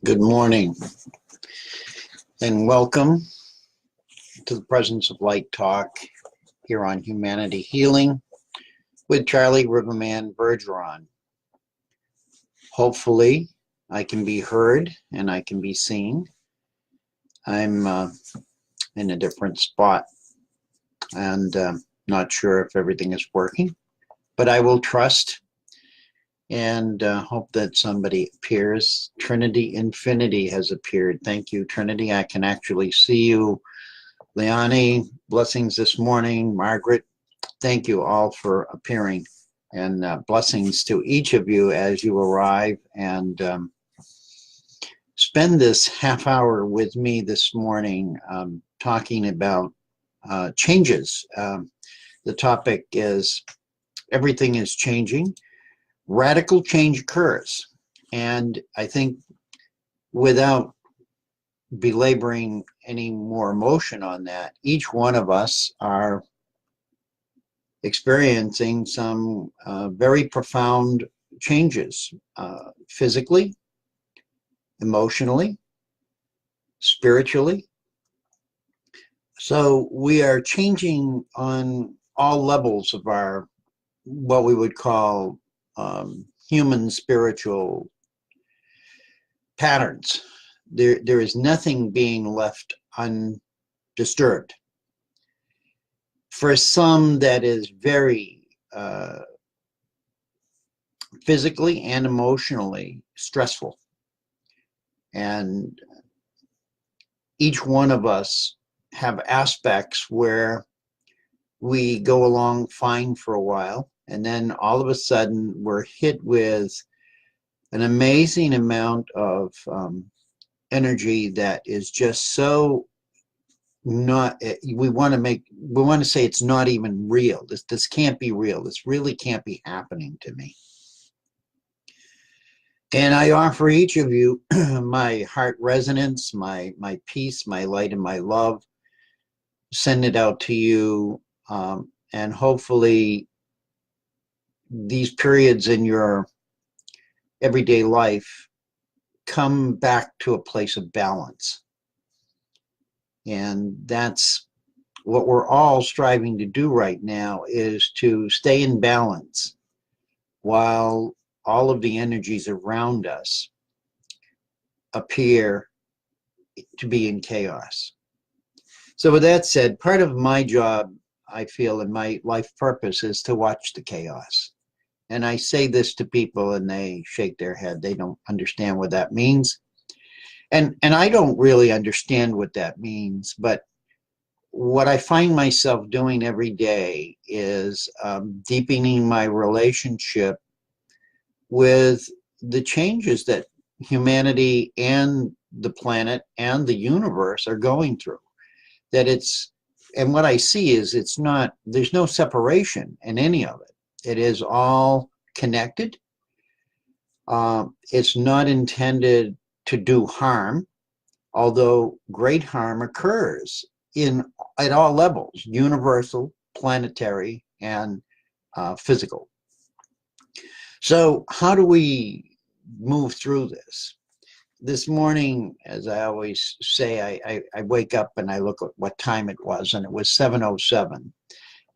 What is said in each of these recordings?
Good morning and welcome to the Presence of Light Talk here on Humanity Healing with Charlie Riverman Bergeron. Hopefully I can be heard and I can be seen. I'm in a different spot and not sure if everything is working, but I will trust and hope that somebody appears. Trinity Infinity has appeared. Thank you, Trinity. I can actually see you. Leonie, blessings this morning. Margaret, thank you all for appearing. And blessings to each of you as you arrive and spend this half hour with me this morning talking about changes. The topic is everything is changing. Radical change occurs, and I think without belaboring any more emotion on that, each one of us are experiencing some very profound changes, physically, emotionally, spiritually. So we are changing on all levels of our, what we would call human spiritual patterns. There is nothing being left undisturbed. For some, that is very physically and emotionally stressful. And each one of us have aspects where we go along fine for a while, and then all of a sudden we're hit with an amazing amount of energy that is just so not, we want to say it's not even real. This can't be real. This really can't be happening to me. And I offer each of you my heart resonance, my peace, my light, and my love. Send it out to you, and hopefully these periods in your everyday life come back to a place of balance. And that's what we're all striving to do right now, is to stay in balance while all of the energies around us appear to be in chaos. So with that said, part of my job, I feel, in my life purpose is to watch the chaos. And I say this to people and they shake their head. They don't understand what that means. And I don't really understand what that means. But what I find myself doing every day is deepening my relationship with the changes that humanity and the planet and the universe are going through. That it's, and what I see is it's not, there's no separation in any of it. It is all connected. It's not intended to do harm, although great harm occurs at all levels, universal, planetary, and physical. So how do we move through this? This morning, as I always say, I wake up and I look at what time it was, and it was 7:07.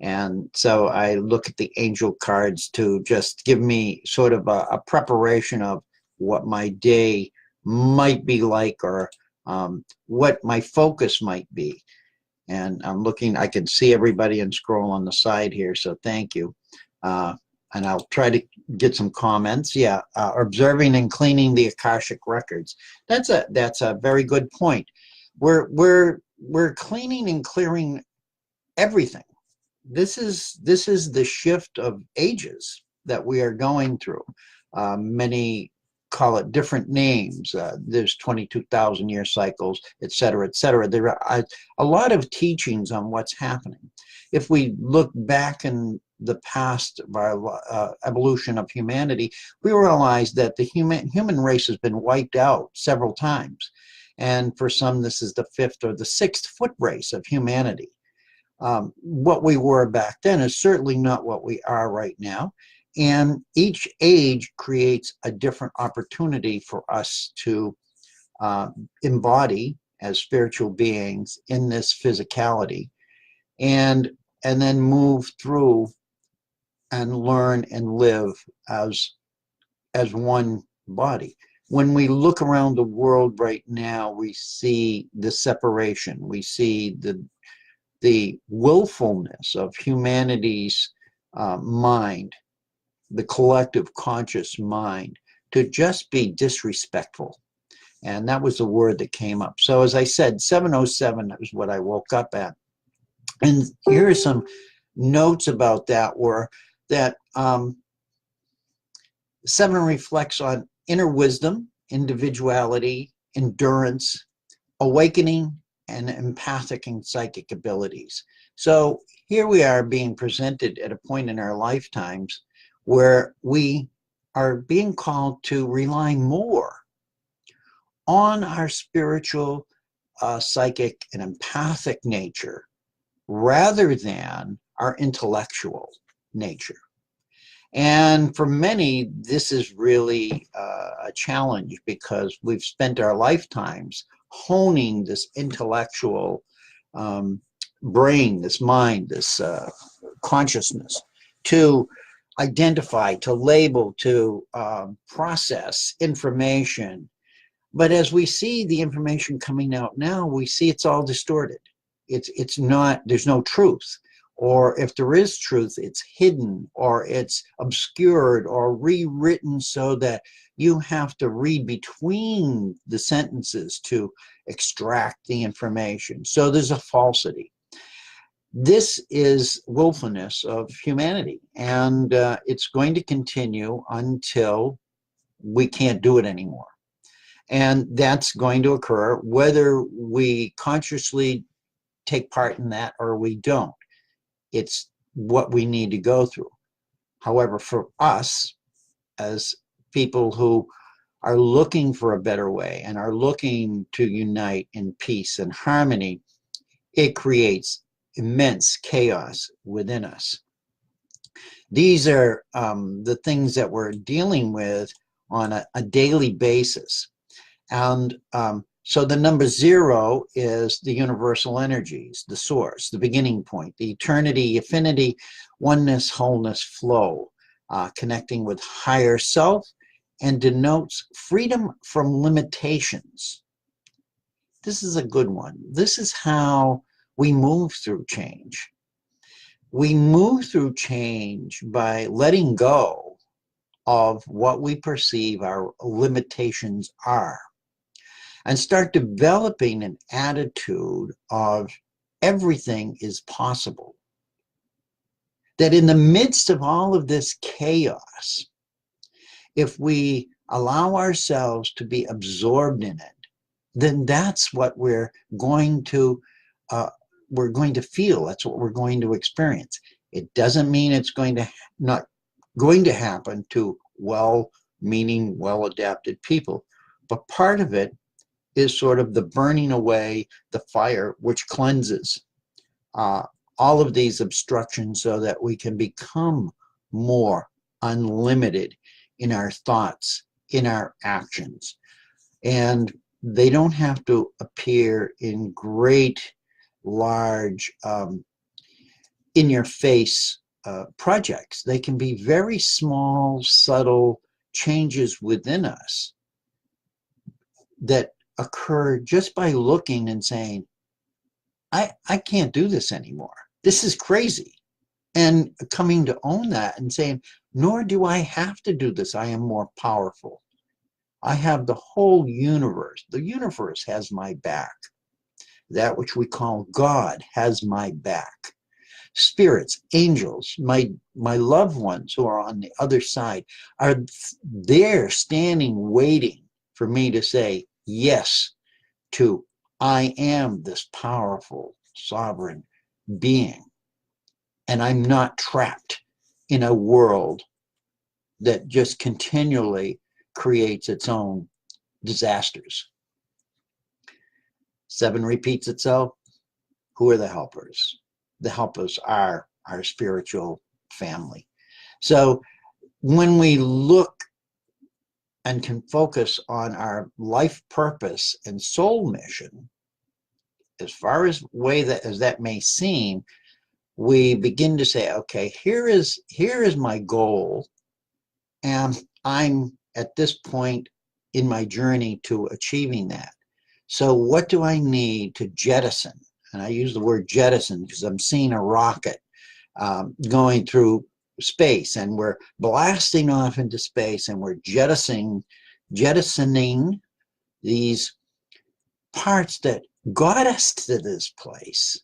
And so I look at the angel cards to just give me sort of a preparation of what my day might be like, or what my focus might be. And I'm looking, I can see everybody and scroll on the side here, so thank you. And I'll try to get some comments. Yeah, observing and cleaning the Akashic records. That's a very good point. We're cleaning and clearing everything. This is the shift of ages that we are going through. Many call it different names. There's 22,000 year cycles, et cetera, et cetera. There are a lot of teachings on what's happening. If we look back in the past of our evolution of humanity, we realize that the human race has been wiped out several times. And for some, this is the 5th or the 6th foot race of humanity. What we were back then is certainly not what we are right now. And each age creates a different opportunity for us to embody as spiritual beings in this physicality, and then move through and learn and live as one body. When we look around the world right now, we see the separation. We see the willfulness of humanity's mind, the collective conscious mind, to just be disrespectful. And that was the word that came up. So as I said, 707 is what I woke up at. And here are some notes about that, were that 7 reflects on inner wisdom, individuality, endurance, awakening, and empathic and psychic abilities. So here we are being presented at a point in our lifetimes where we are being called to rely more on our spiritual, psychic, and empathic nature rather than our intellectual nature. And for many, this is really a challenge, because we've spent our lifetimes honing this intellectual brain, this mind, this consciousness, to identify, to label, to process information. But as we see the information coming out now, we see it's all distorted. It's not, there's no truth. Or if there is truth, it's hidden, or it's obscured or rewritten so that you have to read between the sentences to extract the information. So there's a falsity. This is willfulness of humanity, and it's going to continue until we can't do it anymore. And that's going to occur whether we consciously take part in that or we don't. It's what we need to go through. However, for us, as people who are looking for a better way and are looking to unite in peace and harmony, it creates immense chaos within us. These are the things that we're dealing with on a daily basis. And so the number 0 is the universal energies, the source, the beginning point, the eternity, affinity, oneness, wholeness, flow, connecting with higher self, and denotes freedom from limitations. This is a good one. This is how we move through change. We move through change by letting go of what we perceive our limitations are, and start developing an attitude of everything is possible. That in the midst of all of this chaos, if we allow ourselves to be absorbed in it, then that's what we're going to feel. That's what we're going to experience. It doesn't mean it's not going to happen to well-meaning, well-adapted people, but part of it is sort of the burning away the fire which cleanses all of these obstructions, so that we can become more unlimited in our thoughts, in our actions. And they don't have to appear in great, large, in-your-face projects. They can be very small, subtle changes within us that occur just by looking and saying, I can't do this anymore. This is crazy. And coming to own that and saying, nor do I have to do this. I am more powerful. I have the whole universe. The universe has my back. That which we call God has my back. Spirits, angels, my loved ones who are on the other side are there standing, waiting for me to say yes to I am this powerful, sovereign being. And I'm not trapped in a world that just continually creates its own disasters. 7 repeats itself. Who are the helpers? The helpers are our spiritual family. So when we look and can focus on our life purpose and soul mission, as far as that may seem, we begin to say, okay, here is my goal, and I'm at this point in my journey to achieving that. So what do I need to jettison? And I use the word jettison because I'm seeing a rocket going through space, and we're blasting off into space, and we're jettisoning these parts that got us to this place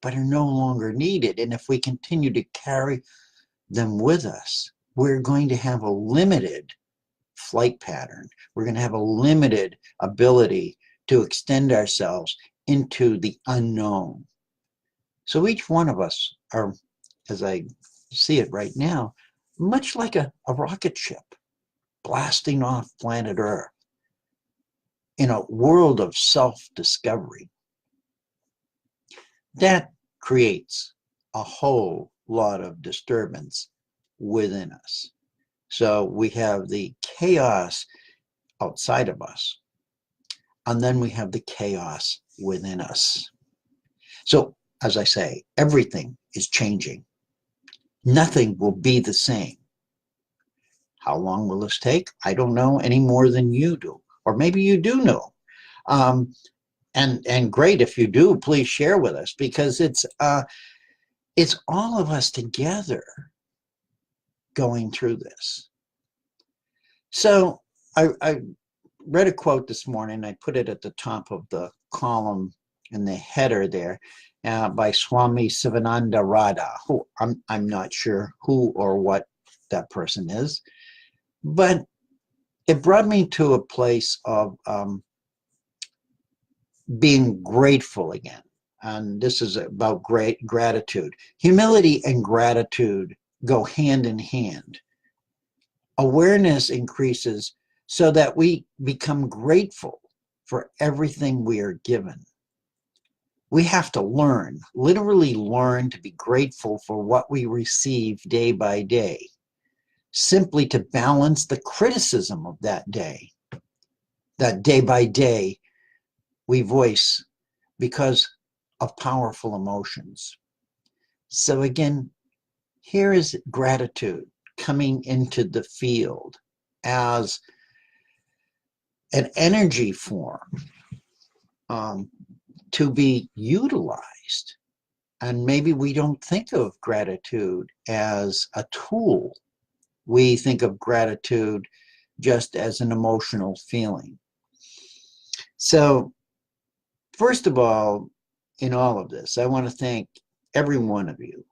but are no longer needed. And if we continue to carry them with us, we're going to have a limited flight pattern. We're going to have a limited ability to extend ourselves into the unknown. So each one of us are, as I see it right now, much like a rocket ship blasting off planet Earth in a world of self-discovery. That creates a whole lot of disturbance within us. So we have the chaos outside of us, and then we have the chaos within us. So, as I say, everything is changing. Nothing will be the same. How long will this take? I don't know any more than you do, or maybe you do know. And great if you do, please share with us, because it's all of us together going through this. So I read a quote this morning. I put it at the top of the column in the header there, by Swami Sivananda Radha, who I'm not sure who or what that person is, but it brought me to a place of being grateful again. And this is about great gratitude. Humility and gratitude go hand in hand. Awareness increases so that we become grateful for everything we are given. We have to learn, literally learn, to be grateful for what we receive day by day, simply to balance the criticism of that day by day we voice because of powerful emotions. So again, here is gratitude coming into the field as an energy form to be utilized. And maybe we don't think of gratitude as a tool. We think of gratitude just as an emotional feeling. So, first of all, in all of this, I want to thank every one of you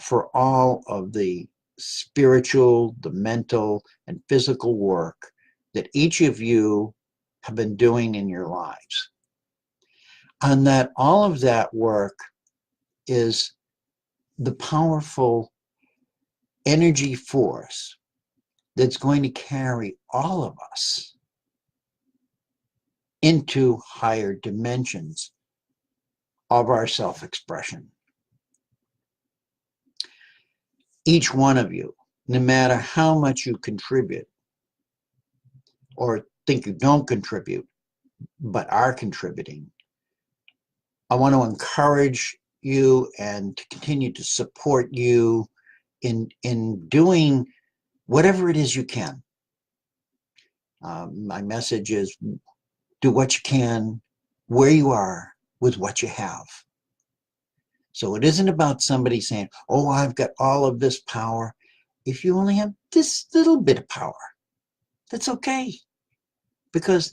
for all of the spiritual, the mental, and physical work that each of you have been doing in your lives. And that all of that work is the powerful energy force that's going to carry all of us into higher dimensions of our self-expression. Each one of you, no matter how much you contribute or think you don't contribute, but are contributing, I want to encourage you and to continue to support you in doing whatever it is you can. My message is, do what you can, where you are, with what you have. So it isn't about somebody saying, oh, I've got all of this power. If you only have this little bit of power, that's okay. Because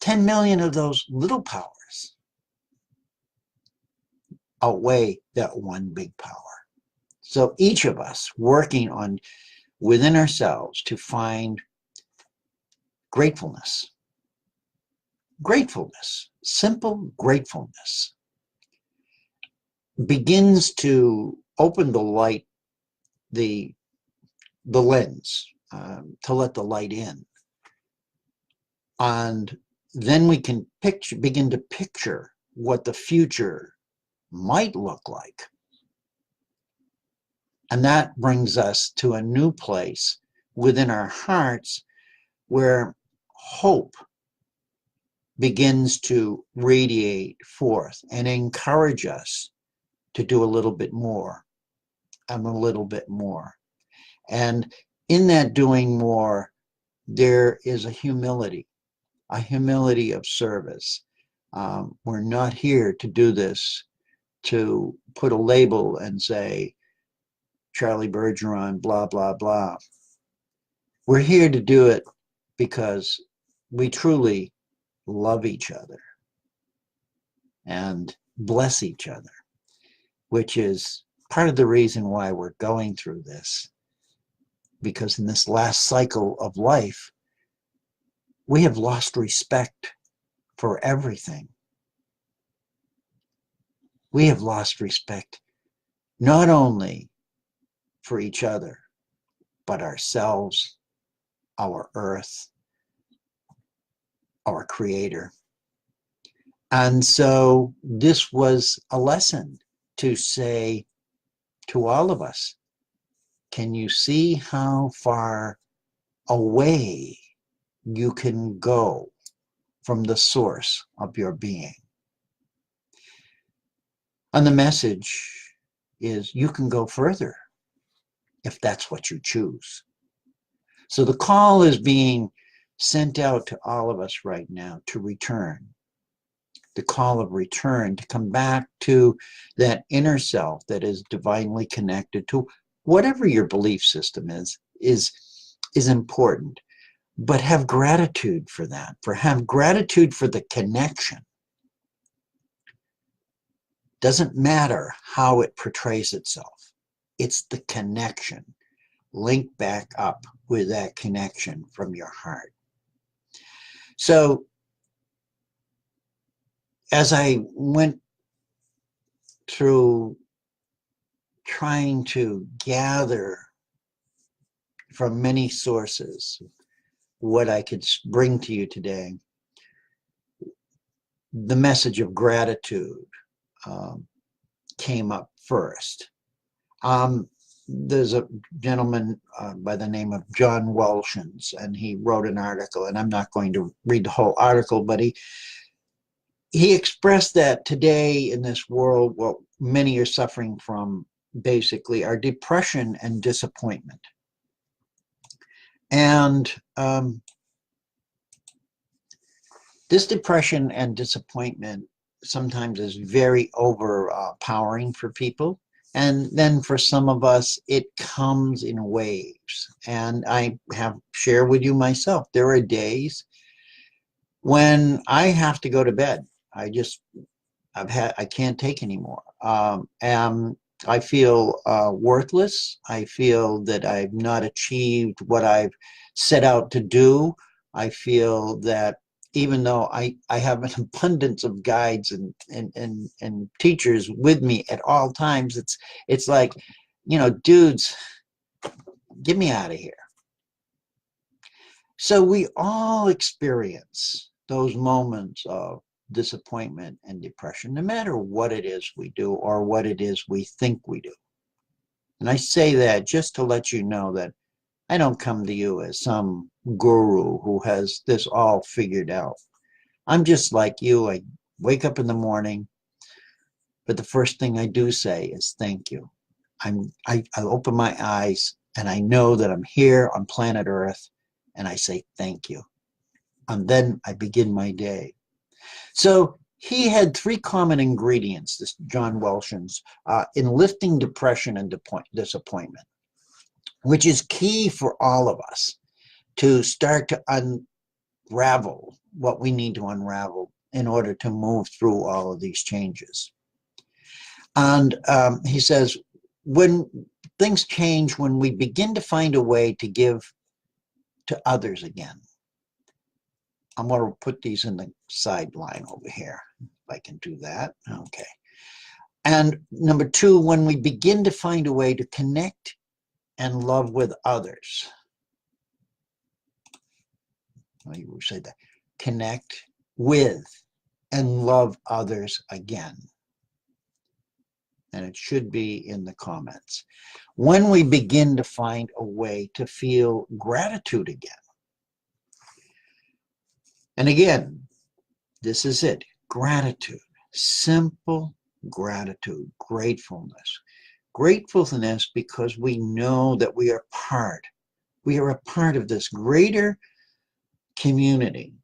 10 million of those little powers outweigh that one big power. So each of us working on within ourselves to find gratefulness. Gratefulness, simple gratefulness, begins to open the light, the lens, to let the light in. And then we can begin to picture what the future might look like. And that brings us to a new place within our hearts where hope begins to radiate forth and encourage us to do a little bit more and a little bit more. And in that doing more, there is a humility of service. We're not here to do this to put a label and say, Charlie Bergeron, blah, blah, blah. We're here to do it because we truly love each other and bless each other, which is part of the reason why we're going through this. Because in this last cycle of life, we have lost respect for everything. We have lost respect not only for each other, but ourselves, our earth, our creator. And so this was a lesson to say to all of us, can you see how far away you can go from the source of your being? And the message is you can go further if that's what you choose. So the call is being sent out to all of us right now to return. The call of return, to come back to that inner self that is divinely connected to whatever your belief system is important. But have gratitude for that, have gratitude for the connection. Doesn't matter how it portrays itself. It's the connection. Link back up with that connection from your heart. So as I went through trying to gather from many sources what I could bring to you today, the message of gratitude came up first. There's a gentleman by the name of John Welshons, and he wrote an article, and I'm not going to read the whole article, but he expressed that today in this world, what many are suffering from basically are depression and disappointment. And this depression and disappointment sometimes is very overpowering for people. And then for some of us, it comes in waves. And I have shared with you myself, there are days when I have to go to bed. I can't take anymore. And I feel worthless. I feel that I've not achieved what I've set out to do. I feel that even though I have an abundance of guides and teachers with me at all times, it's like, dudes, get me out of here. So we all experience those moments of disappointment and depression, no matter what it is we do or what it is we think we do. And I say that just to let you know that I don't come to you as some guru who has this all figured out. I'm just like you. I wake up in the morning, but the first thing I do say is thank you. I open my eyes and I know that I'm here on planet Earth, and I say thank you. And then I begin my day. So he had 3 common ingredients, this John Welshons, in lifting depression and disappointment, which is key for all of us to start to unravel what we need to unravel in order to move through all of these changes. And he says, when things change, when we begin to find a way to give to others again. I'm going to put these in the sideline over here, if I can do that. Okay. And number 2, when we begin to find a way to connect and love with others. You will say that. Connect with and love others again. And it should be in the comments. When we begin to find a way to feel gratitude again. And again, this is it. Gratitude. Simple gratitude. Gratefulness. Gratefulness because we know that we are part. We are a part of this greater community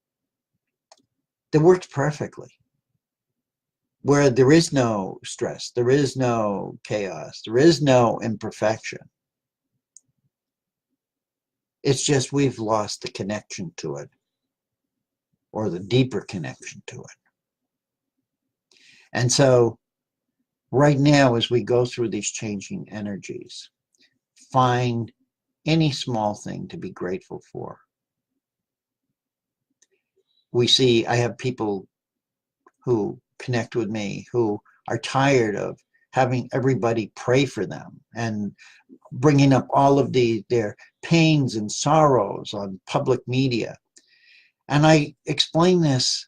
that works perfectly, where there is no stress, there is no chaos, there is no imperfection. It's just we've lost the connection to it, or the deeper connection to it. And so right now, as we go through these changing energies, find any small thing to be grateful for. I have people who connect with me who are tired of having everybody pray for them and bringing up all of their pains and sorrows on public media. And I explain this,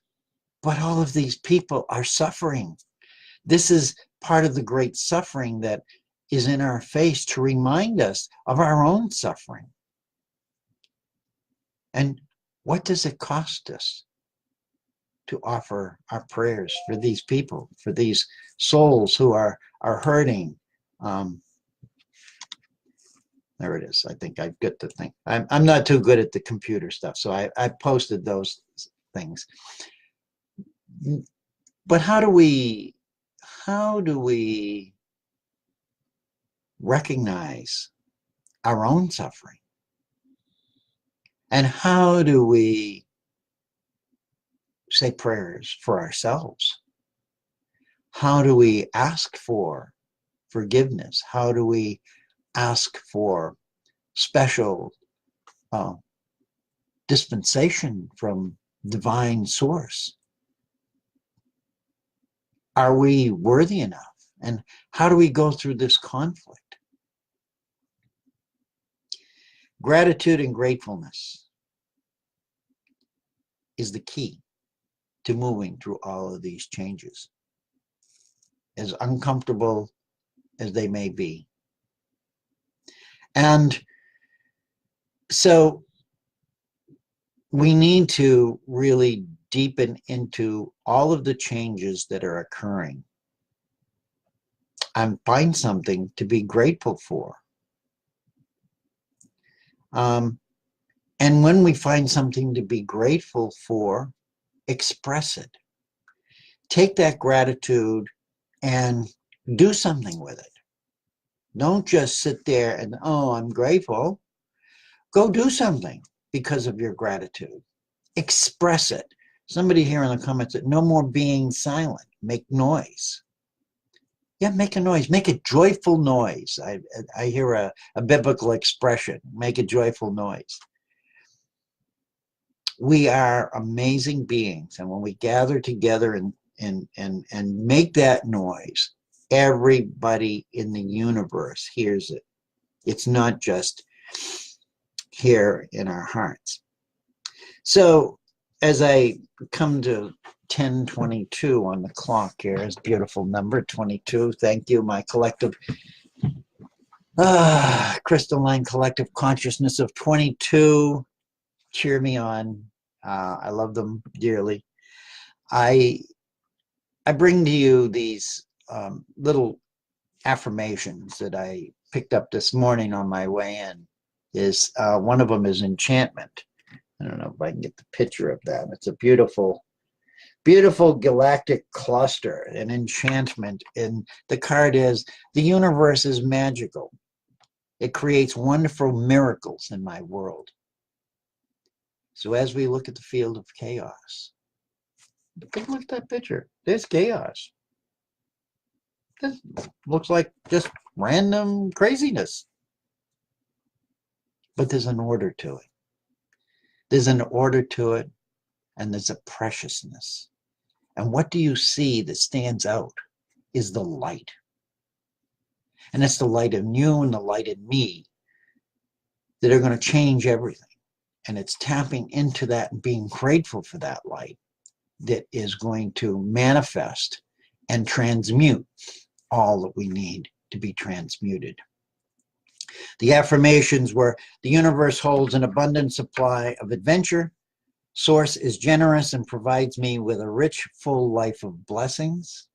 but all of these people are suffering. This is part of the great suffering that is in our face to remind us of our own suffering. And what does it cost us to offer our prayers for these people, for these souls who are hurting? There it is. I think I've got the thing. I'm not too good at the computer stuff, so I posted those things. But how do we recognize our own suffering? And how do we say prayers for ourselves? How do we ask for forgiveness? How do we ask for special dispensation from divine source? Are we worthy enough? And how do we go through this conflict? Gratitude and gratefulness is the key to moving through all of these changes, as uncomfortable as they may be. And so we need to really deepen into all of the changes that are occurring and find something to be grateful for. And when we find something to be grateful for, express it. Take that gratitude and do something with it. Don't just sit there and, oh, I'm grateful. Go do something because of your gratitude. Express it. Somebody here in the comments said, no more being silent. Make noise. Yeah, make a noise. Make a joyful noise. I hear a biblical expression. Make a joyful noise. We are amazing beings, and when we gather together and make that noise, everybody in the universe hears it. It's not just here in our hearts. So as I come to 10:22 on the clock here, is beautiful number 22. Thank you, my collective crystalline collective consciousness of 22. Cheer me on. I love them dearly. I bring to you these little affirmations that I picked up this morning on my way in. One of them is enchantment. I don't know if I can get the picture of that. It's a beautiful, beautiful galactic cluster, an enchantment. And the card is, the universe is magical. It creates wonderful miracles in my world. So as we look at the field of chaos, take a look at that picture. There's chaos. This looks like just random craziness. But there's an order to it. There's an order to it, and there's a preciousness. And what do you see that stands out is the light. And it's the light in you and the light in me that are going to change everything. And it's tapping into that and being grateful for that light that is going to manifest and transmute all that we need to be transmuted. The affirmations were, the universe holds an abundant supply of adventure, Source is generous and provides me with a rich, full life of blessings.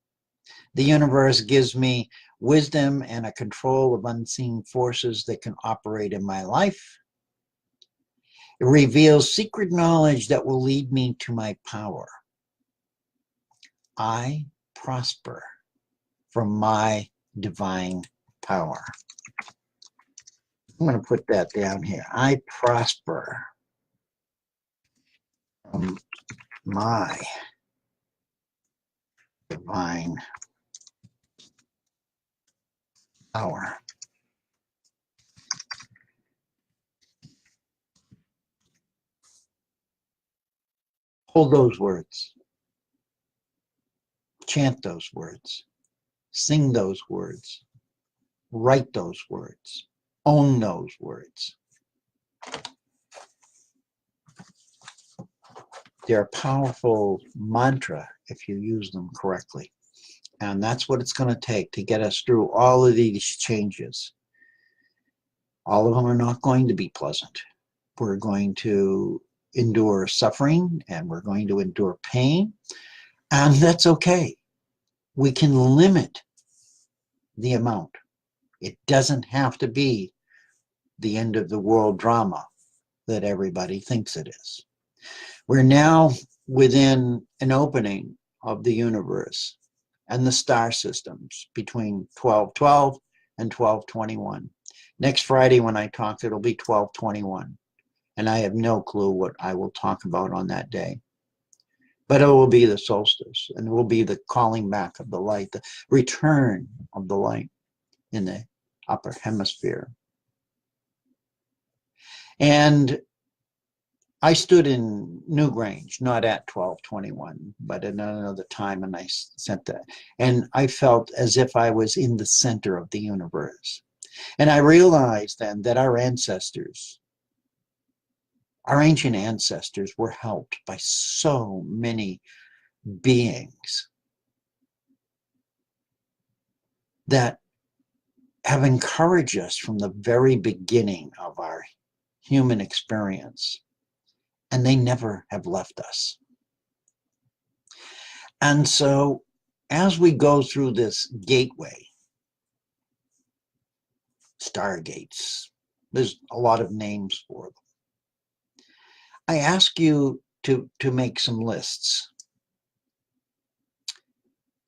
The universe gives me wisdom and a control of unseen forces that can operate in my life. It reveals secret knowledge that will lead me to my power. I prosper from my divine power. I'm going to put that down here. I prosper from my divine power. Hold those words. Chant those words. Sing those words. Write those words. Own those words. They're a powerful mantra if you use them correctly. And that's what it's going to take to get us through all of these changes. All of them are not going to be pleasant. We're going to endure suffering and we're going to endure pain. And that's okay. We can limit the amount. It doesn't have to be the end of the world drama that everybody thinks it is. We're now within an opening of the universe and the star systems between 1212 and 1221. Next Friday when I talk, it'll be 1221. And I have no clue what I will talk about on that day. But it will be the solstice, and it will be the calling back of the light, the return of the light in the upper hemisphere. And I stood in Newgrange, not at 1221, but at another time, and I sent that. And I felt as if I was in the center of the universe. And I realized then that our ancestors, our ancient ancestors, were helped by so many beings that have encouraged us from the very beginning of our human experience. And they never have left us. And so as we go through this gateway, stargates, there's a lot of names for them. I ask you to make some lists.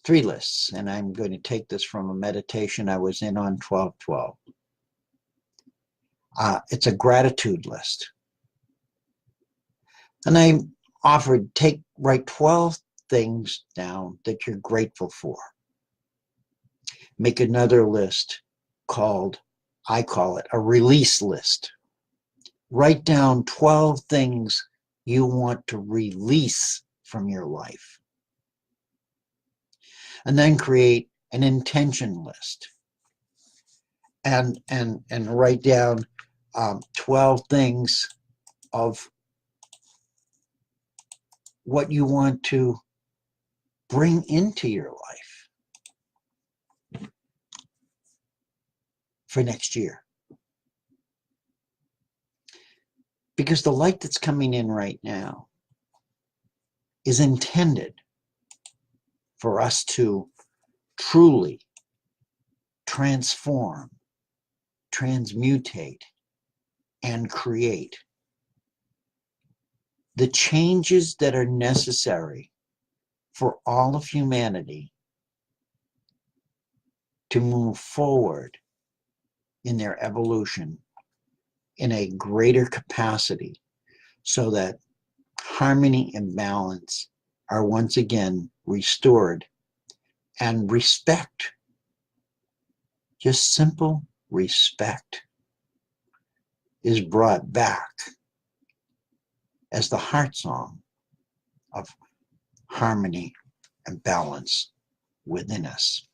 3 lists, and I'm going to take this from a meditation I was in on 1212. It's a gratitude list. And I offered, write 12 things down that you're grateful for. Make another list called, I call it a release list. Write down 12 things you want to release from your life. And then create an intention list. And write down 12 things of what you want to bring into your life for next year. Because the light that's coming in right now is intended for us to truly transform, transmutate, and create the changes that are necessary for all of humanity to move forward in their evolution in a greater capacity so that harmony and balance are once again restored, and respect, just simple respect, is brought back as the heart song of harmony and balance within us.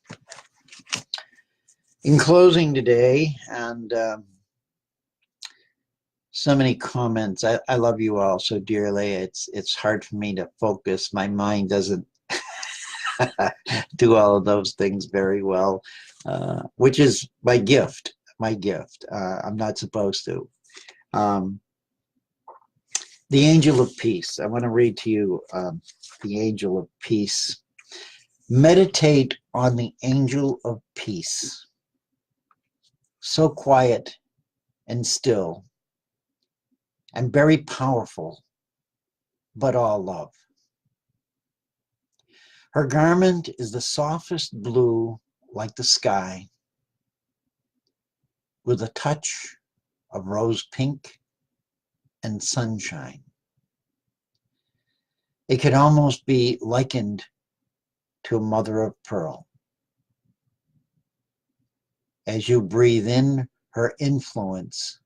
In closing today, and so many comments. I love you all so dearly. It's hard for me to focus. My mind doesn't do all of those things very well, which is my gift. I'm not supposed to. The angel of peace. I want to read to you the angel of peace. Meditate on the angel of peace. So quiet and still and very powerful, but all love. Her garment is the softest blue like the sky, with a touch of rose pink and sunshine. It could almost be likened to a mother of pearl. As you breathe in her influence,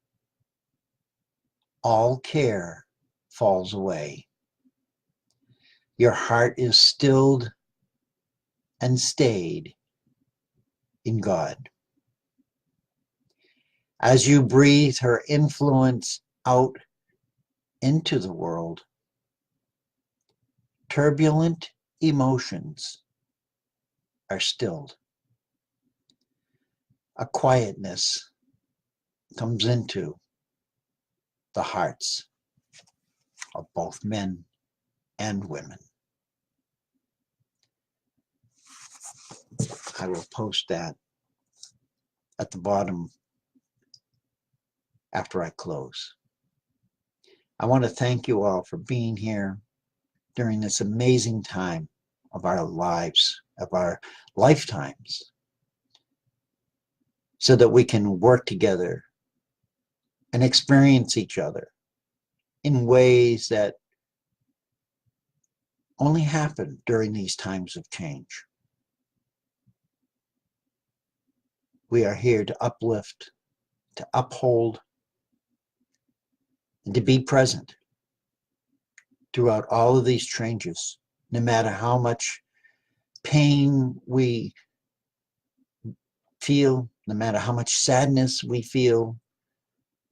all care falls away. Your heart is stilled and stayed in God. As you breathe her influence out into the world, turbulent emotions are stilled. A quietness comes into the hearts of both men and women. I will post that at the bottom after I close. I want to thank you all for being here during this amazing time of our lives, of our lifetimes, so that we can work together and experience each other in ways that only happen during these times of change. We are here to uplift, to uphold, and to be present throughout all of these changes, no matter how much pain we feel, no matter how much sadness we feel,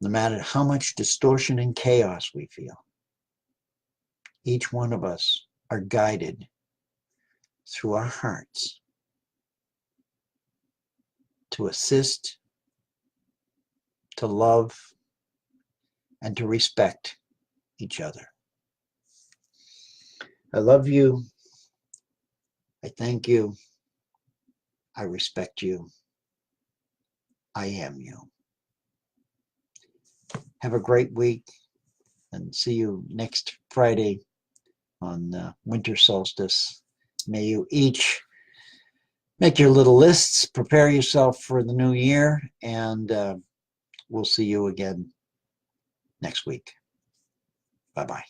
no matter how much distortion and chaos we feel. Each one of us are guided through our hearts to assist, to love, and to respect each other. I love you. I thank you. I respect you. I am you. Have a great week and see you next Friday on winter solstice. May you each make your little lists, prepare yourself for the new year, and we'll see you again next week. Bye-bye.